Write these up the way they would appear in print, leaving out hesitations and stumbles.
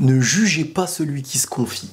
Ne jugez pas celui qui se confie.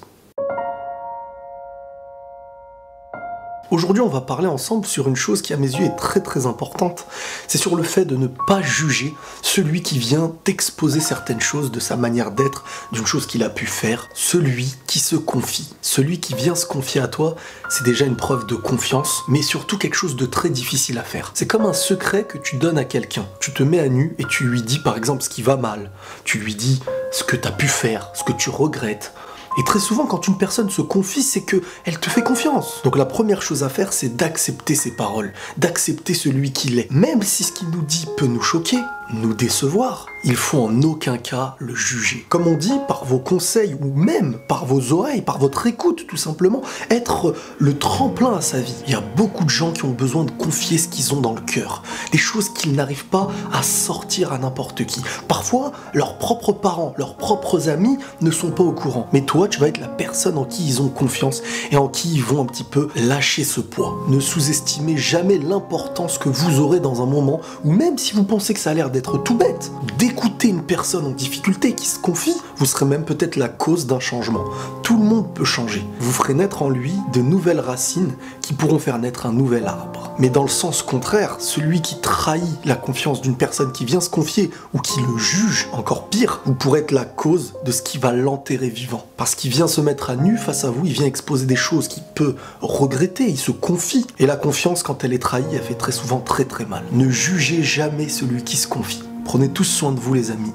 Aujourd'hui, on va parler ensemble sur une chose qui, à mes yeux, est très importante. C'est sur le fait de ne pas juger celui qui vient t'exposer certaines choses de sa manière d'être, d'une chose qu'il a pu faire. Celui qui se confie. Celui qui vient se confier à toi, c'est déjà une preuve de confiance, mais surtout quelque chose de très difficile à faire. C'est comme un secret que tu donnes à quelqu'un. Tu te mets à nu et tu lui dis, par exemple, ce qui va mal. Tu lui dis ce que tu as pu faire, ce que tu regrettes. Et très souvent, quand une personne se confie, c'est qu'elle te fait confiance. Donc la première chose à faire, c'est d'accepter ses paroles, d'accepter celui qu'il est. Même si ce qu'il nous dit peut nous choquer, nous décevoir, il faut en aucun cas le juger. Comme on dit, par vos conseils ou même par vos oreilles, par votre écoute tout simplement, être le tremplin à sa vie. Il y a beaucoup de gens qui ont besoin de confier ce qu'ils ont dans le cœur, des choses qu'ils n'arrivent pas à sortir à n'importe qui. Parfois, leurs propres parents, leurs propres amis ne sont pas au courant. Mais toi, tu vas être la personne en qui ils ont confiance et en qui ils vont un petit peu lâcher ce poids. Ne sous-estimez jamais l'importance que vous aurez dans un moment où même si vous pensez que ça a l'air d'être tout bête, d'écouter une personne en difficulté qui se confie, vous serez même peut-être la cause d'un changement. Tout le monde peut changer. Vous ferez naître en lui de nouvelles racines qui pourront faire naître un nouvel arbre. Mais dans le sens contraire, celui qui trahit la confiance d'une personne qui vient se confier ou qui le juge, encore pire, vous pourrez être la cause de ce qui va l'enterrer vivant. Parce qu'il vient se mettre à nu face à vous, il vient exposer des choses qu'il peut regretter, il se confie. Et la confiance, quand elle est trahie, elle fait très souvent très mal. Ne jugez jamais celui qui se confie. Prenez tous soin de vous les amis,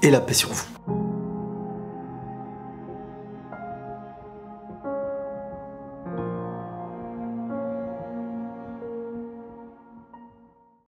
et la paix sur vous.